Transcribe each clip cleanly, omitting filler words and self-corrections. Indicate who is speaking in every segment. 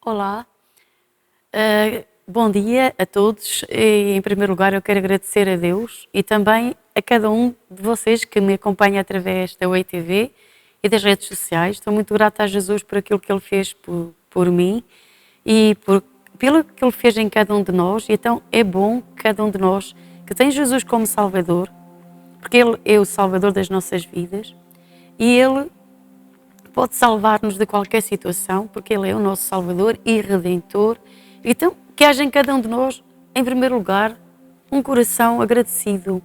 Speaker 1: Olá, bom dia a todos. Em primeiro lugar, eu quero agradecer a Deus e também a cada um de vocês que me acompanha através da Oi TV e das redes sociais. Estou muito grata a Jesus por aquilo que Ele fez por mim e pelo que Ele fez em cada um de nós. E então é bom que cada um de nós que tem Jesus como Salvador, porque Ele é o Salvador das nossas vidas e Ele pode salvar-nos de qualquer situação, porque Ele é o nosso Salvador e Redentor. Então, que haja em cada um de nós, em primeiro lugar, um coração agradecido,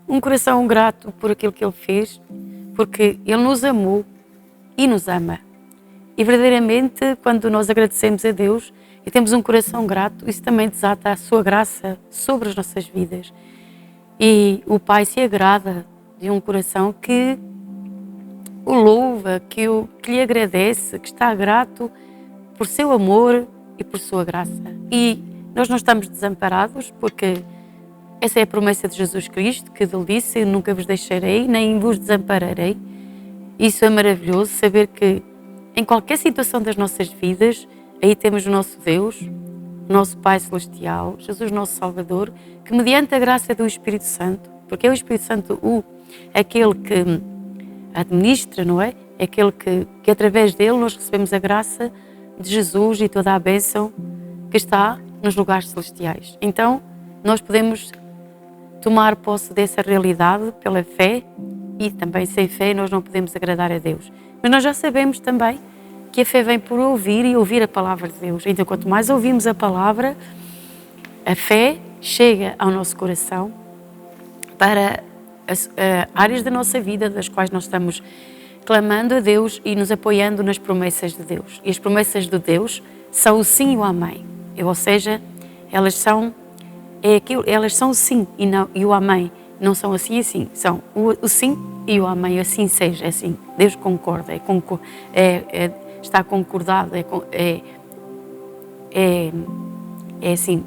Speaker 1: um coração grato por aquilo que Ele fez, porque Ele nos amou e nos ama. E verdadeiramente, quando nós agradecemos a Deus e temos um coração grato, isso também desata a sua graça sobre as nossas vidas. E o Pai se agrada de um coração que o louva, que lhe agradece, que está grato por seu amor e por sua graça. E nós não estamos desamparados, porque essa é a promessa de Jesus Cristo, que Ele disse: nunca vos deixarei, nem vos desampararei. Isso é maravilhoso, saber que em qualquer situação das nossas vidas, aí temos o nosso Deus, o nosso Pai Celestial, Jesus nosso Salvador, que mediante a graça do Espírito Santo, porque é o Espírito Santo aquele que administra, não é? É aquele que através dele nós recebemos a graça de Jesus e toda a bênção que está nos lugares celestiais. Então, nós podemos tomar posse dessa realidade pela fé e também sem fé nós não podemos agradar a Deus. Mas nós já sabemos também que a fé vem por ouvir e ouvir a palavra de Deus. Então, quanto mais ouvimos a palavra, a fé chega ao nosso coração para áreas da nossa vida das quais nós estamos clamando a Deus e nos apoiando nas promessas de Deus. E as promessas de Deus são o sim e o amém. Ou seja, elas são o sim e o amém. Não são assim e assim. São o sim e o amém. Assim seja, assim. Deus concorda, está concordado, é assim.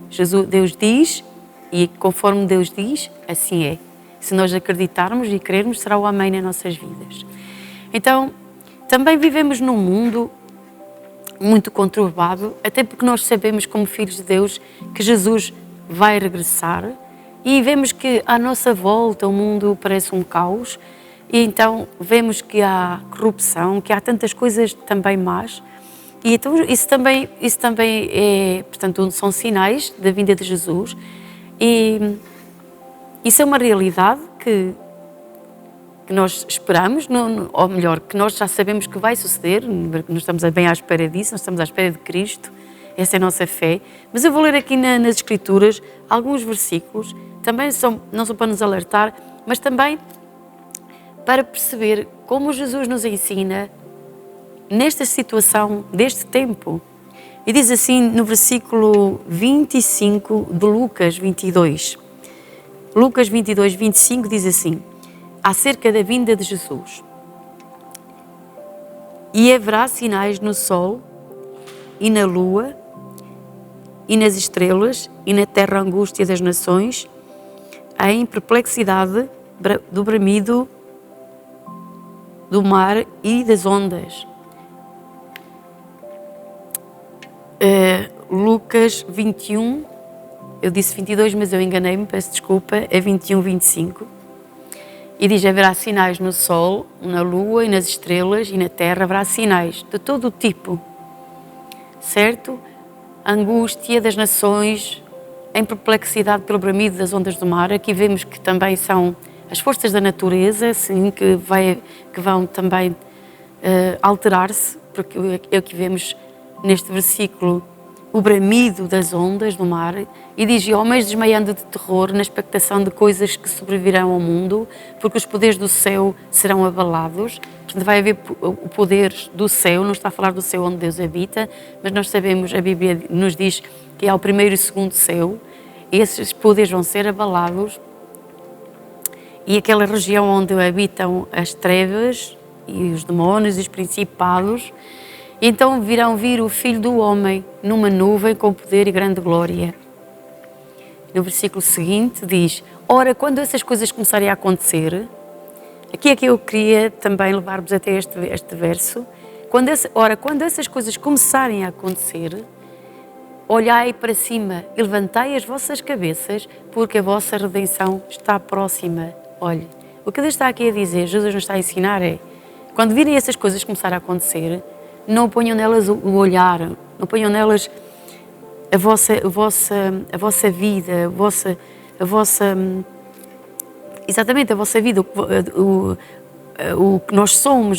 Speaker 1: Deus diz e conforme Deus diz, assim é. Se nós acreditarmos e crermos, será o amém nas nossas vidas. Então, também vivemos num mundo muito conturbado, até porque nós sabemos, como filhos de Deus, que Jesus vai regressar e vemos que à nossa volta o mundo parece um caos e então vemos que há corrupção, que há tantas coisas também más e então isso também portanto, são sinais da vinda de Jesus e isso é uma realidade que nós esperamos, ou melhor, que nós já sabemos que vai suceder, nós estamos bem à espera disso, nós estamos à espera de Cristo, essa é a nossa fé. Mas eu vou ler aqui nas Escrituras alguns versículos, também não são para nos alertar, mas também para perceber como Jesus nos ensina nesta situação deste tempo. E diz assim no versículo 25 de Lucas 22. Lucas 22, 25 diz assim, acerca da vinda de Jesus. E haverá sinais no sol e na lua e nas estrelas e na terra angústia das nações, em perplexidade do bramido do mar e das ondas. Lucas 21, eu disse 22, mas eu enganei-me, peço desculpa, é 21, 25. E diz, haverá sinais no sol, na lua e nas estrelas e na terra, haverá sinais de todo o tipo, certo? Angústia das nações, em perplexidade pelo bramido das ondas do mar. Aqui vemos que também são as forças da natureza, assim, que vão também alterar-se, porque é o que vemos neste versículo, o bramido das ondas do mar, e diz, homens desmaiando de terror na expectação de coisas que sobrevirão ao mundo, porque os poderes do céu serão abalados. Portanto, vai haver o poder do céu, não está a falar do céu onde Deus habita, mas nós sabemos, a Bíblia nos diz que há o primeiro e o segundo céu, e esses poderes vão ser abalados, e aquela região onde habitam as trevas, e os demónios e os principados, então virão vir o Filho do Homem numa nuvem com poder e grande glória. No versículo seguinte diz, ora, quando essas coisas começarem a acontecer, aqui é que eu queria também levar-vos até este verso, quando essas coisas começarem a acontecer, olhai para cima e levantai as vossas cabeças, porque a vossa redenção está próxima. Olhe, o que Deus está aqui a dizer, Jesus nos está a ensinar é, quando virem essas coisas começar a acontecer, não ponham nelas o olhar, não ponham nelas a vossa vida, exatamente a vossa vida, o que nós somos,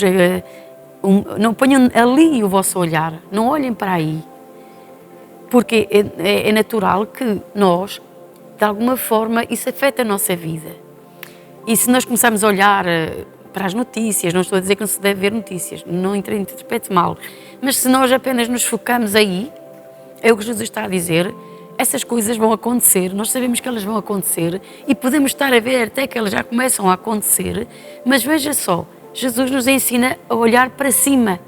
Speaker 1: não ponham ali o vosso olhar, não olhem para aí, porque é natural que nós, de alguma forma, isso afeta a nossa vida. E se nós começarmos a olhar para as notícias, não estou a dizer que não se deve ver notícias, não interprete mal, mas se nós apenas nos focamos aí, é o que Jesus está a dizer, essas coisas vão acontecer, nós sabemos que elas vão acontecer e podemos estar a ver até que elas já começam a acontecer, mas veja só, Jesus nos ensina a olhar para cima.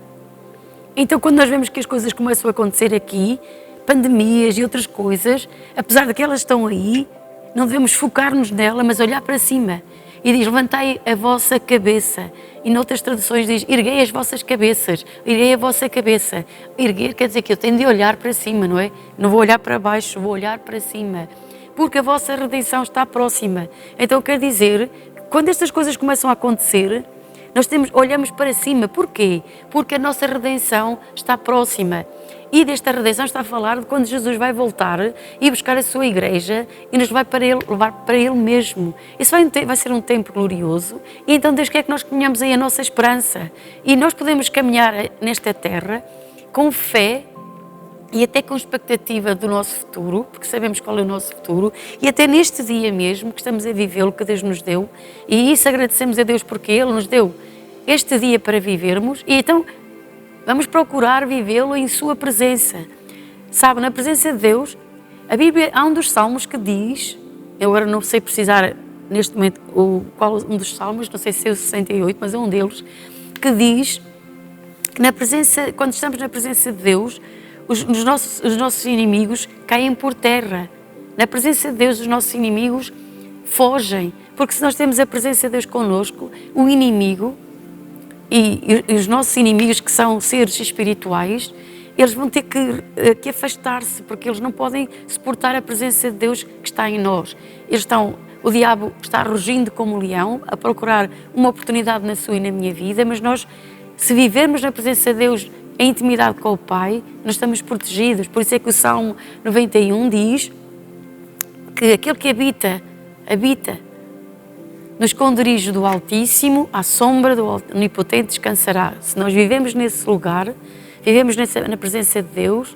Speaker 1: Então quando nós vemos que as coisas começam a acontecer aqui, pandemias e outras coisas, apesar de que elas estão aí, não devemos focar-nos nela, mas olhar para cima. E diz, levantai a vossa cabeça. E noutras traduções diz, erguei as vossas cabeças, erguei a vossa cabeça. Erguer quer dizer que eu tenho de olhar para cima, não é? Não vou olhar para baixo, vou olhar para cima. Porque a vossa redenção está próxima. Então quer dizer, quando estas coisas começam a acontecer, nós olhamos para cima. Porquê? Porque a nossa redenção está próxima. E desta redenção está a falar de quando Jesus vai voltar e buscar a sua igreja e nos vai levar para Ele mesmo. Isso vai ser um tempo glorioso e então Deus quer que nós tenhamos aí a nossa esperança. E nós podemos caminhar nesta terra com fé e até com expectativa do nosso futuro, porque sabemos qual é o nosso futuro, e até neste dia mesmo que estamos a vivê-lo, que Deus nos deu, e isso agradecemos a Deus porque Ele nos deu este dia para vivermos, e então vamos procurar vivê-lo em sua presença. Sabe, na presença de Deus, a Bíblia, há um dos salmos que diz, eu agora não sei precisar neste momento qual um dos salmos, não sei se é o 68, mas é um deles, que diz que quando estamos na presença de Deus, os nossos inimigos caem por terra. Na presença de Deus, os nossos inimigos fogem, porque se nós temos a presença de Deus connosco, o inimigo e os nossos inimigos, que são seres espirituais, eles vão ter que afastar-se, porque eles não podem suportar a presença de Deus que está em nós. O diabo está rugindo como um leão, a procurar uma oportunidade na sua e na minha vida, mas nós, se vivermos na presença de Deus em intimidade com o Pai, nós estamos protegidos. Por isso é que o Salmo 91 diz que aquele que habita no esconderijo do Altíssimo, à sombra do Onipotente descansará. Se nós vivemos nesse lugar, vivemos na presença de Deus,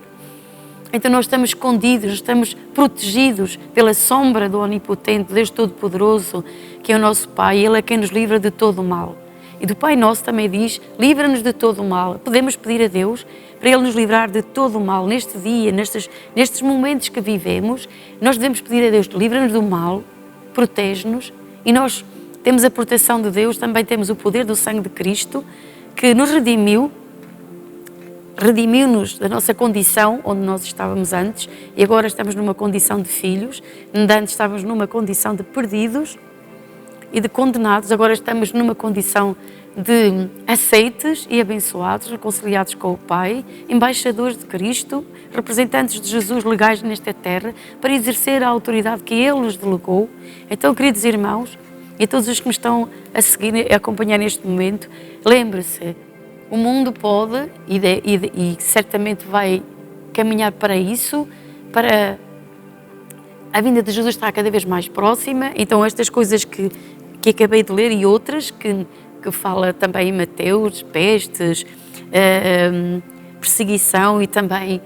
Speaker 1: então nós estamos escondidos, estamos protegidos pela sombra do Onipotente, Deus Todo-Poderoso, que é o nosso Pai, Ele é quem nos livra de todo o mal. E do Pai Nosso também diz, livra-nos de todo o mal. Podemos pedir a Deus para Ele nos livrar de todo o mal neste dia, nestes momentos que vivemos. Nós devemos pedir a Deus, livra-nos do mal, protege-nos, e nós temos a proteção de Deus, também temos o poder do sangue de Cristo, que nos redimiu-nos da nossa condição, onde nós estávamos antes, e agora estamos numa condição de filhos. Antes estávamos numa condição de perdidos e de condenados, agora estamos numa condição de aceites e abençoados, reconciliados com o Pai, embaixadores de Cristo, representantes de Jesus legais nesta terra, para exercer a autoridade que Ele nos delegou. Então, queridos irmãos, e a todos os que me estão a seguir, a acompanhar neste momento, lembre-se, o mundo pode e certamente vai caminhar para isso, para a vinda de Jesus estar cada vez mais próxima. Então estas coisas que acabei de ler e outras que fala também em Mateus, pestes, perseguição e também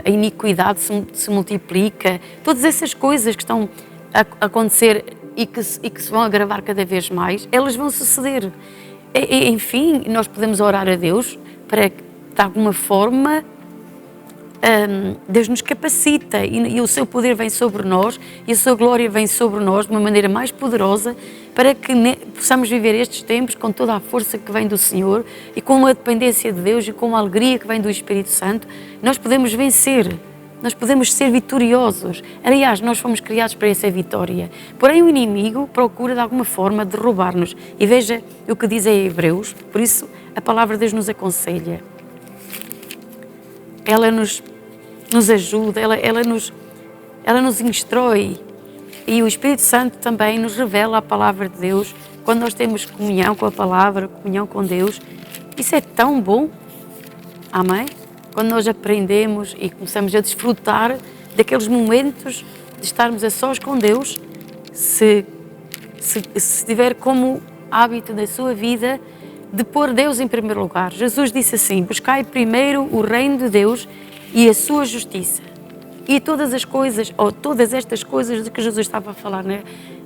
Speaker 1: a iniquidade se multiplica, todas essas coisas que estão a acontecer e que se vão agravar cada vez mais, elas vão suceder. Enfim, nós podemos orar a Deus para que, de alguma forma, Deus nos capacita e o seu poder vem sobre nós e a sua glória vem sobre nós de uma maneira mais poderosa, para que possamos viver estes tempos com toda a força que vem do Senhor e com a dependência de Deus e com a alegria que vem do Espírito Santo. Nós podemos vencer, nós podemos ser vitoriosos. Aliás, nós fomos criados para essa vitória. Porém, o inimigo procura de alguma forma derrubar-nos. E veja o que diz em Hebreus, por isso a palavra de Deus nos aconselha. Ela nos ajuda, ela nos instrui. E o Espírito Santo também nos revela a palavra de Deus. Quando nós temos comunhão com a palavra, comunhão com Deus, isso é tão bom. Amém? Quando nós aprendemos e começamos a desfrutar daqueles momentos de estarmos a sós com Deus, se tiver como hábito da sua vida de pôr Deus em primeiro lugar. Jesus disse assim: buscai primeiro o reino de Deus e a sua justiça. E todas as coisas, ou todas estas coisas de que Jesus estava a falar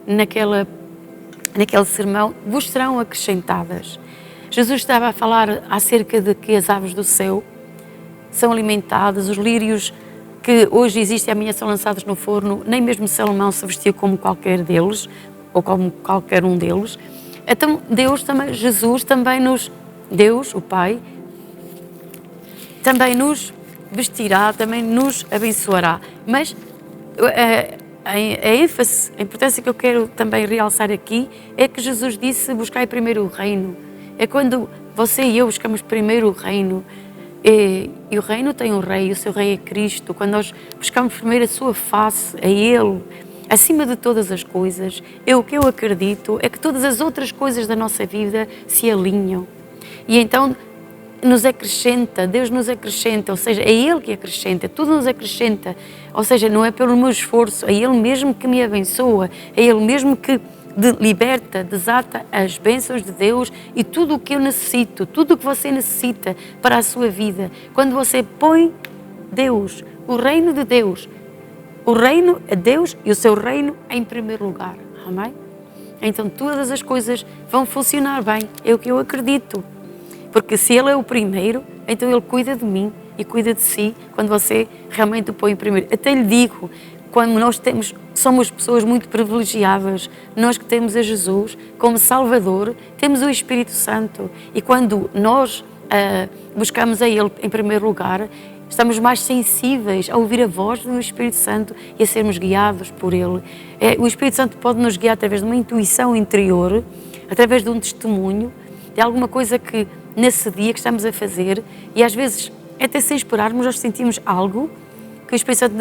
Speaker 1: naquele sermão, vos serão acrescentadas. Jesus estava a falar acerca de que as aves do céu são alimentadas, os lírios que hoje existem e amanhã são lançados no forno, nem mesmo Salomão se vestiu como qualquer deles, ou como qualquer um deles. Então Deus também Deus, o Pai, também nos vestirá, também nos abençoará. Mas a ênfase, a importância que eu quero também realçar aqui é que Jesus disse: buscai primeiro o reino. É quando você e eu buscamos primeiro o reino. E o reino tem um rei, o seu rei é Cristo. Quando nós buscamos primeiro a sua face, a Ele, acima de todas as coisas, o que eu acredito é que todas as outras coisas da nossa vida se alinham. E então nos acrescenta, Deus nos acrescenta, ou seja, é Ele que acrescenta, tudo nos acrescenta. Ou seja, não é pelo meu esforço, é Ele mesmo que me abençoa, é Ele mesmo que liberta, desata as bênçãos de Deus e tudo o que eu necessito, tudo o que você necessita para a sua vida. Quando você põe Deus, o reino de Deus, o reino é Deus e o seu reino em primeiro lugar. Amém? Então todas as coisas vão funcionar bem, é o que eu acredito. Porque se Ele é o primeiro, então Ele cuida de mim e cuida de si quando você realmente o põe em primeiro. Até lhe digo, quando nós somos pessoas muito privilegiadas, nós que temos a Jesus como Salvador, temos o Espírito Santo, e quando nós buscamos a Ele em primeiro lugar, estamos mais sensíveis a ouvir a voz do Espírito Santo e a sermos guiados por Ele. O Espírito Santo pode nos guiar através de uma intuição interior, através de um testemunho, de alguma coisa que nesse dia que estamos a fazer, e às vezes até sem esperarmos nós sentimos algo que o Espírito Santo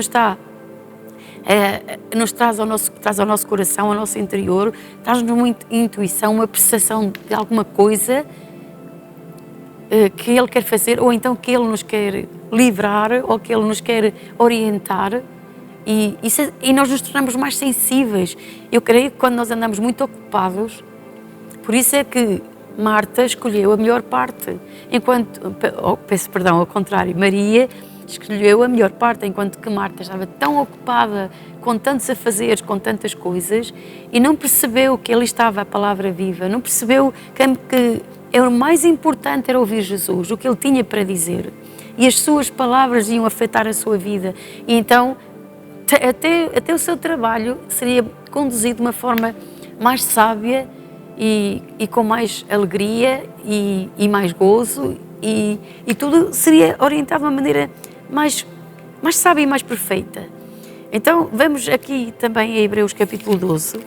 Speaker 1: nos traz ao nosso coração, ao nosso interior, traz-nos uma intuição, uma percepção de alguma coisa que Ele quer fazer, ou então que Ele nos quer livrar, ou que Ele nos quer orientar, e nós nos tornamos mais sensíveis. Eu creio que quando nós andamos muito ocupados, por isso é que Marta escolheu a melhor parte, ao contrário, Maria escolheu a melhor parte, enquanto que Marta estava tão ocupada com tantos afazeres, com tantas coisas, e não percebeu que ali estava a palavra viva, não percebeu que o mais importante era ouvir Jesus, o que Ele tinha para dizer, e as suas palavras iam afetar a sua vida, e então até o seu trabalho seria conduzido de uma forma mais sábia e com mais alegria e mais gozo, e tudo seria orientado de uma maneira mais sábia e mais perfeita. Então vamos aqui também a Hebreus capítulo 12,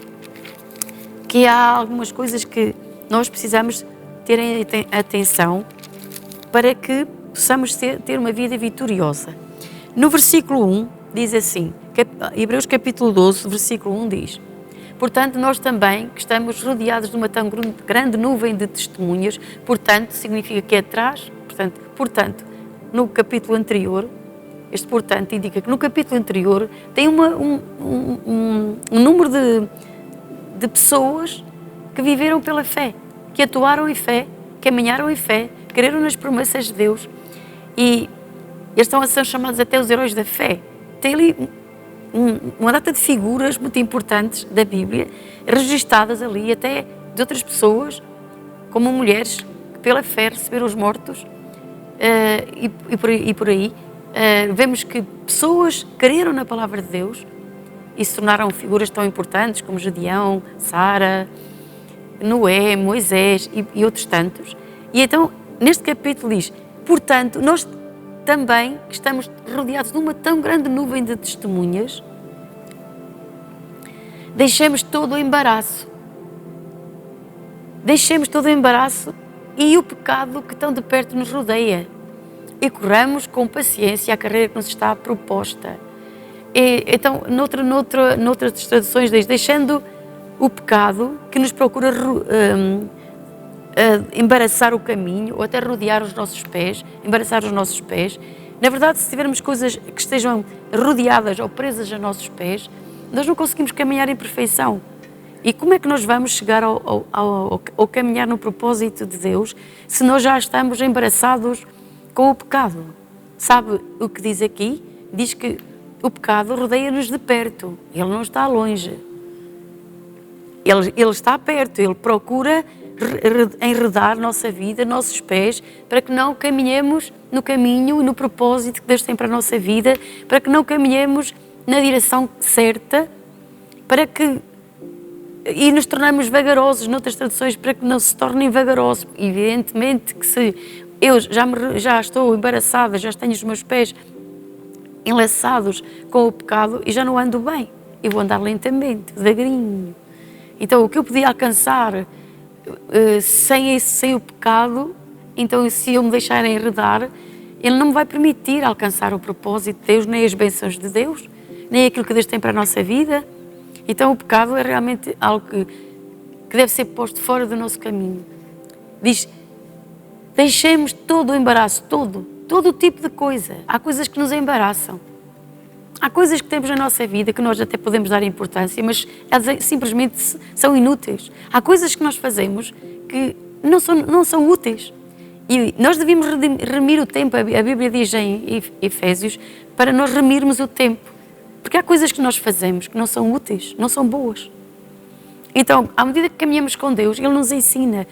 Speaker 1: que há algumas coisas que nós precisamos ter atenção para que possamos ter uma vida vitoriosa. No versículo 1 diz assim, Hebreus capítulo 12, versículo 1 diz: portanto, nós também, que estamos rodeados de uma tão grande nuvem de testemunhas, portanto, significa que é atrás, portanto, no capítulo anterior, este portanto indica que no capítulo anterior tem um número de pessoas que viveram pela fé, que atuaram em fé, que caminharam em fé, creram nas promessas de Deus, e eles são chamados até os heróis da fé. Tem ali uma data de figuras muito importantes da Bíblia, registadas ali até de outras pessoas, como mulheres que pela fé receberam os mortos, e por aí. Vemos que pessoas creram na palavra de Deus e se tornaram figuras tão importantes como Gedeão, Sara, Noé, Moisés e outros tantos. E então, neste capítulo diz, portanto, nós também estamos rodeados de uma tão grande nuvem de testemunhas, deixemos todo o embaraço e o pecado que tão de perto nos rodeia. E corramos com paciência a carreira que nos está proposta. Então, noutras traduções diz, deixando o pecado que nos procura embaraçar o caminho, ou até rodear os nossos pés, embaraçar os nossos pés. Na verdade, se tivermos coisas que estejam rodeadas ou presas a nossos pés, nós não conseguimos caminhar em perfeição. E como é que nós vamos chegar ao caminhar no propósito de Deus se nós já estamos embaraçados com o pecado? Sabe o que diz aqui? Diz que o pecado rodeia-nos de perto, ele não está longe. Ele está perto, ele procura enredar nossa vida, nossos pés, para que não caminhemos no caminho e no propósito que Deus tem para a nossa vida, para que não caminhemos na direção certa, e nos tornamos vagarosos, noutras traduções, para que não se tornem vagarosos. Evidentemente que se eu já estou embaraçada, já tenho os meus pés enlaçados com o pecado e já não ando bem, eu vou andar lentamente, devagarinho. Então o que eu podia alcançar sem o pecado, então se eu me deixar enredar, ele não me vai permitir alcançar o propósito de Deus, nem as bênçãos de Deus, nem aquilo que Deus tem para a nossa vida. Então o pecado é realmente algo que deve ser posto fora do nosso caminho. Diz, deixemos todo o embaraço, todo o tipo de coisa. Há coisas que nos embaraçam. Há coisas que temos na nossa vida que nós até podemos dar importância, mas elas simplesmente são inúteis. Há coisas que nós fazemos que não são úteis. E nós devíamos remir o tempo, a Bíblia diz em Efésios, para nós remirmos o tempo. Porque há coisas que nós fazemos que não são úteis, não são boas. Então, à medida que caminhamos com Deus, Ele nos ensina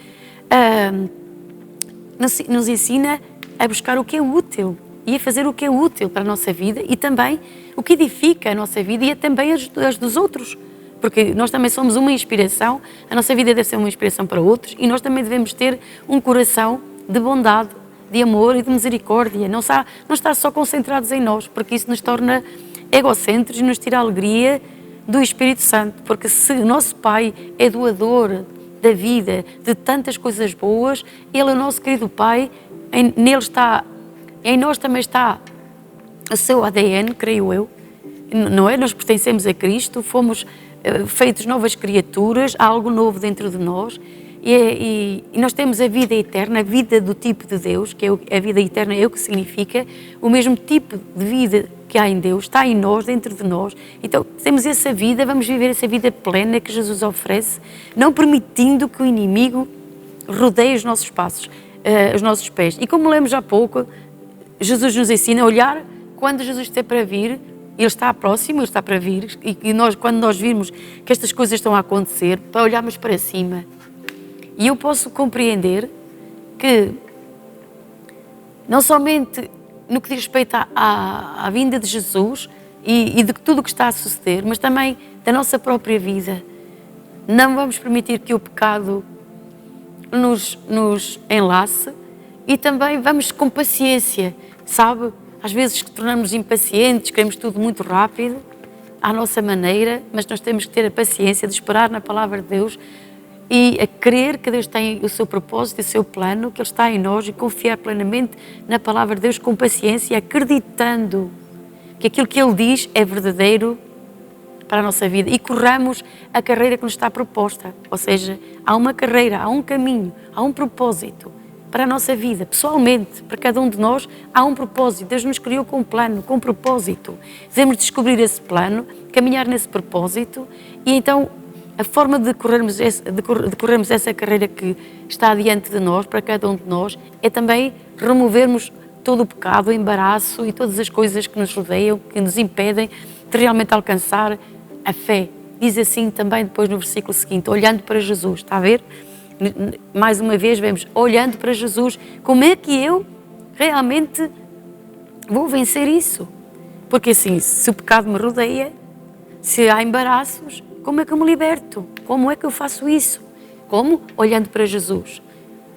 Speaker 1: a buscar o que é útil e a fazer o que é útil para a nossa vida e também o que edifica a nossa vida e também as dos outros. Porque nós também somos uma inspiração, a nossa vida deve ser uma inspiração para outros e nós também devemos ter um coração de bondade, de amor e de misericórdia. Não estar só concentrados em nós, porque isso nos torna egocêntricos e nos tira a alegria do Espírito Santo. Porque se o nosso Pai é doador da vida, de tantas coisas boas, Ele é o nosso querido Pai, em nós também está o seu ADN, creio eu, não é? Nós pertencemos a Cristo, fomos feitos novas criaturas, há algo novo dentro de nós e nós temos a vida eterna, a vida do tipo de Deus, que é a vida eterna, é o que significa, o mesmo tipo de vida que há em Deus, está em nós, dentro de nós. Então temos essa vida, vamos viver essa vida plena que Jesus oferece, não permitindo que o inimigo rodeie os nossos passos, os nossos pés. E como lemos há pouco, Jesus nos ensina a olhar quando Jesus estiver para vir. Ele está próximo, Ele está para vir, e quando nós virmos que estas coisas estão a acontecer, para olharmos para cima. E eu posso compreender que, não somente no que diz respeito à vinda de Jesus e de tudo o que está a suceder, mas também da nossa própria vida, não vamos permitir que o pecado nos enlace e também vamos com paciência, sabe? Às vezes que tornamos impacientes, queremos tudo muito rápido, à nossa maneira, mas nós temos que ter a paciência de esperar na palavra de Deus e a crer que Deus tem o seu propósito e o seu plano, que Ele está em nós e confiar plenamente na palavra de Deus com paciência, acreditando que aquilo que Ele diz é verdadeiro para a nossa vida e corramos a carreira que nos está proposta. Ou seja, há uma carreira, há um caminho, há um propósito para a nossa vida, pessoalmente, para cada um de nós, há um propósito. Deus nos criou com um plano, com um propósito. Devemos descobrir esse plano, caminhar nesse propósito e então a forma de corrermos essa carreira que está diante de nós, para cada um de nós, é também removermos todo o pecado, o embaraço e todas as coisas que nos rodeiam, que nos impedem de realmente alcançar a fé. Diz assim também depois no versículo seguinte, olhando para Jesus, está a ver? Mais uma vez vemos, olhando para Jesus, como é que eu realmente vou vencer isso? Porque assim, se o pecado me rodeia, se há embaraços, como é que eu me liberto? Como é que eu faço isso? Como? Olhando para Jesus.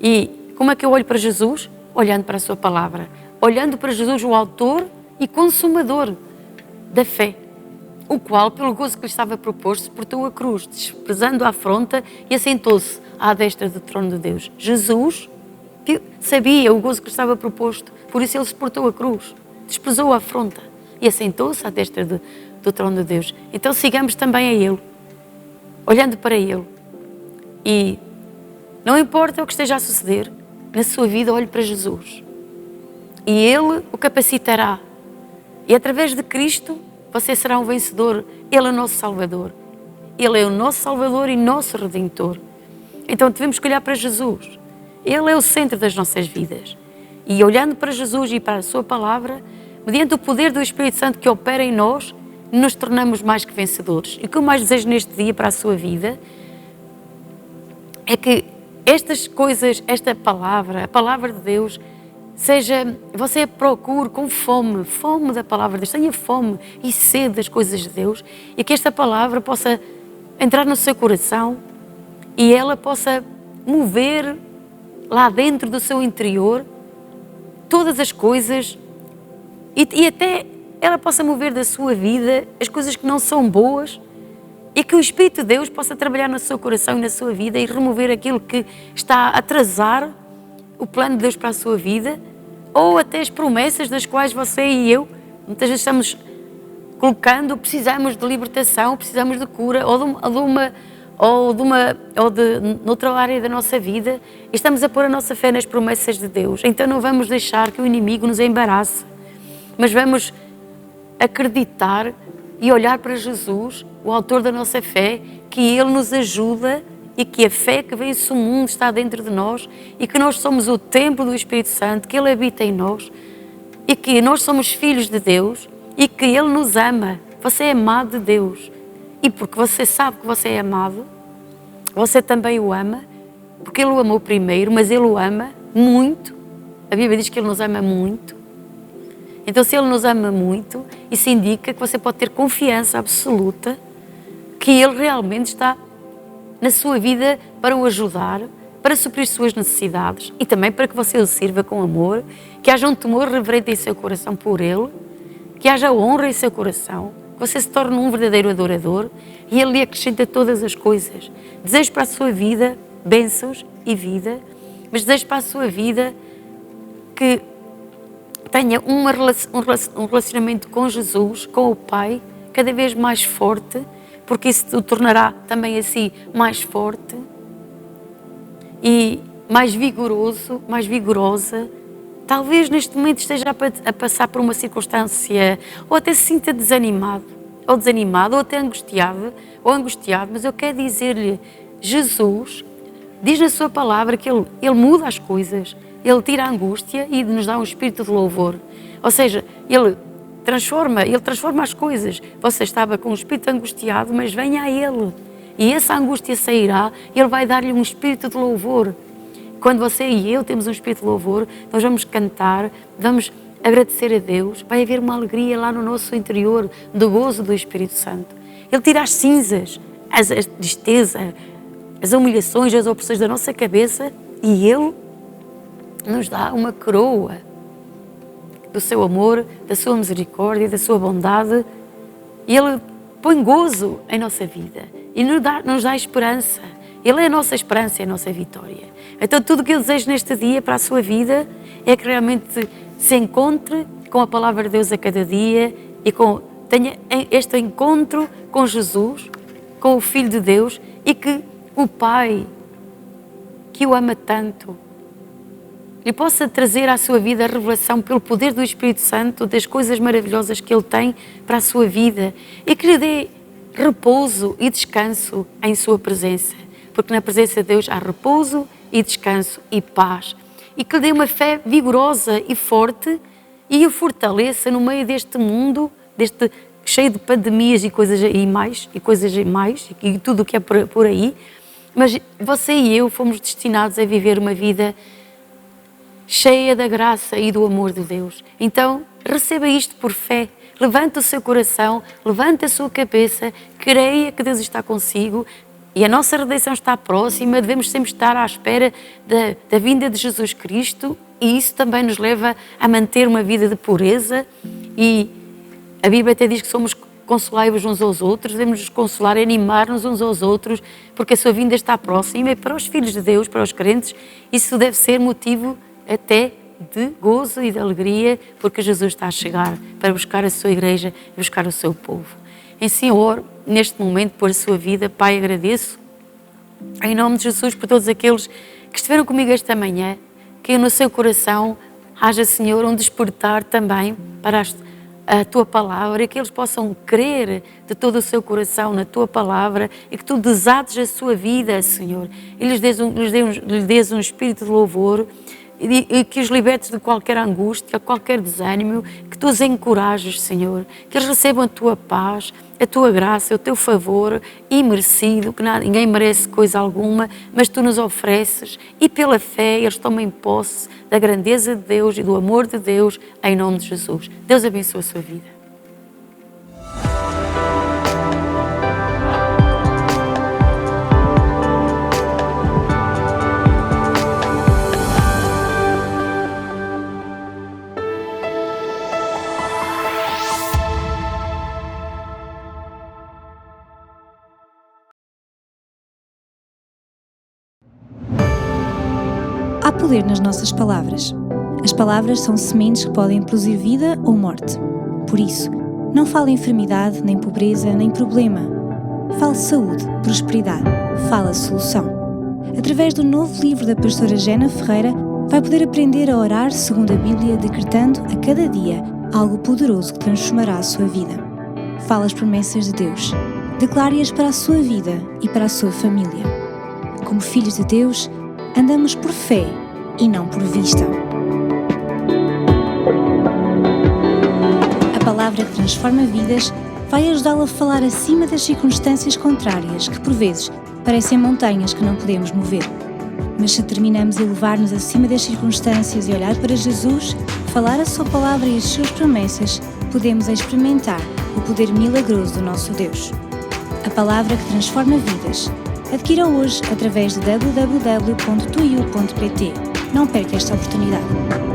Speaker 1: E como é que eu olho para Jesus? Olhando para a sua palavra. Olhando para Jesus, o autor e consumador da fé, o qual, pelo gozo que lhe estava proposto, suportou a cruz, desprezando a afronta e assentou-se à destra do trono de Deus. Jesus que sabia o gozo que lhe estava proposto, por isso ele suportou a cruz, desprezou a afronta e assentou-se à destra do trono de Deus. Então sigamos também a Ele, olhando para Ele. E não importa o que esteja a suceder na sua vida, olhe para Jesus. E Ele o capacitará. E através de Cristo você será um vencedor. Ele é o nosso Salvador. Ele é o nosso Salvador e nosso Redentor. Então devemos olhar para Jesus. Ele é o centro das nossas vidas. E olhando para Jesus e para a sua palavra, mediante o poder do Espírito Santo que opera em nós, nos tornamos mais que vencedores. E o que eu mais desejo neste dia para a sua vida é que estas coisas, esta palavra, a palavra de Deus, seja, você procure com fome da palavra de Deus, tenha fome e sede das coisas de Deus, e que esta palavra possa entrar no seu coração e ela possa mover lá dentro do seu interior todas as coisas e até ela possa mover da sua vida as coisas que não são boas, e que o Espírito de Deus possa trabalhar no seu coração e na sua vida e remover aquilo que está a atrasar o plano de Deus para a sua vida, ou até as promessas das quais você e eu muitas vezes estamos colocando, precisamos de libertação, precisamos de cura, ou de noutra área da nossa vida, e estamos a pôr a nossa fé nas promessas de Deus. Então não vamos deixar que o inimigo nos embarace, mas vamos acreditar e olhar para Jesus, o autor da nossa fé, que Ele nos ajuda e que a fé que vence o mundo está dentro de nós e que nós somos o templo do Espírito Santo, que Ele habita em nós e que nós somos filhos de Deus e que Ele nos ama. Você é amado de Deus, e porque você sabe que você é amado, você também o ama, porque Ele o amou primeiro, mas Ele o ama muito. A Bíblia diz que Ele nos ama muito. Então, se Ele nos ama muito, isso indica que você pode ter confiança absoluta que Ele realmente está na sua vida para o ajudar, para suprir suas necessidades e também para que você o sirva com amor, que haja um temor reverente em seu coração por Ele, que haja honra em seu coração, que você se torne um verdadeiro adorador e Ele lhe acrescenta todas as coisas. Desejo para a sua vida bênçãos e vida, mas desejo para a sua vida que tenha um relacionamento com Jesus, com o Pai, cada vez mais forte, porque isso o tornará também assim mais forte e mais vigoroso, mais vigorosa. Talvez neste momento esteja a passar por uma circunstância, ou até se sinta desanimado, ou até angustiado, mas eu quero dizer-lhe, Jesus diz na sua palavra que Ele muda as coisas, Ele tira a angústia e nos dá um espírito de louvor. Ou seja, Ele transforma as coisas. Você estava com um espírito angustiado, mas venha a Ele. E essa angústia sairá e Ele vai dar-lhe um espírito de louvor. Quando você e eu temos um espírito de louvor, nós vamos cantar, vamos agradecer a Deus, vai haver uma alegria lá no nosso interior, do gozo do Espírito Santo. Ele tira as cinzas, a tristeza, as humilhações, as opressões da nossa cabeça e Ele nos dá uma coroa do seu amor, da sua misericórdia, da sua bondade, e Ele põe gozo em nossa vida e nos dá esperança. Ele é a nossa esperança e a nossa vitória. Então tudo o que eu desejo neste dia para a sua vida é que realmente se encontre com a palavra de Deus a cada dia e tenha este encontro com Jesus, com o Filho de Deus, e que o Pai, que o ama tanto, lhe possa trazer à sua vida a revelação pelo poder do Espírito Santo das coisas maravilhosas que Ele tem para a sua vida e que lhe dê repouso e descanso em sua presença, porque na presença de Deus há repouso e descanso e paz, e que lhe dê uma fé vigorosa e forte e o fortaleça no meio deste mundo, cheio de pandemias e coisas mais, e tudo o que é por aí, mas você e eu fomos destinados a viver uma vida cheia da graça e do amor de Deus. Então, receba isto por fé. Levante o seu coração, levante a sua cabeça, creia que Deus está consigo e a nossa redenção está próxima. Devemos sempre estar à espera da vinda de Jesus Cristo, e isso também nos leva a manter uma vida de pureza, e a Bíblia até diz que somos consolai-vos uns aos outros, devemos nos consolar e animar-nos uns aos outros, porque a sua vinda está próxima e para os filhos de Deus, para os crentes, isso deve ser motivo até de gozo e de alegria, porque Jesus está a chegar para buscar a sua igreja e buscar o seu povo. Em Senhor, neste momento, por a sua vida, Pai, agradeço, em nome de Jesus, por todos aqueles que estiveram comigo esta manhã, que no seu coração haja, Senhor, um despertar também para a Tua Palavra, e que eles possam crer de todo o seu coração na Tua Palavra e que Tu desates a sua vida, Senhor, e lhes dês um espírito de louvor e que os libertes de qualquer angústia, qualquer desânimo, que Tu os encorajes, Senhor, que eles recebam a Tua paz, a Tua graça, o Teu favor imerecido, que ninguém merece coisa alguma, mas Tu nos ofereces, e pela fé eles tomem posse da grandeza de Deus e do amor de Deus, em nome de Jesus. Deus abençoe a sua vida.
Speaker 2: Há poder nas nossas palavras. As palavras são sementes que podem produzir vida ou morte. Por isso, não fale enfermidade, nem pobreza, nem problema. Fale saúde, prosperidade. Fale solução. Através do novo livro da pastora Jena Ferreira, vai poder aprender a orar segundo a Bíblia, decretando a cada dia algo poderoso que transformará a sua vida. Fale as promessas de Deus. Declare-as para a sua vida e para a sua família. Como filhos de Deus, andamos por fé e não por vista. A palavra que transforma vidas vai ajudá-lo a falar acima das circunstâncias contrárias que, por vezes, parecem montanhas que não podemos mover. Mas se terminamos a elevar-nos acima das circunstâncias e olhar para Jesus, falar a sua palavra e as suas promessas, podemos experimentar o poder milagroso do nosso Deus. A palavra que transforma vidas. Adquira hoje através de www.tuiu.pt. Não perca esta oportunidade.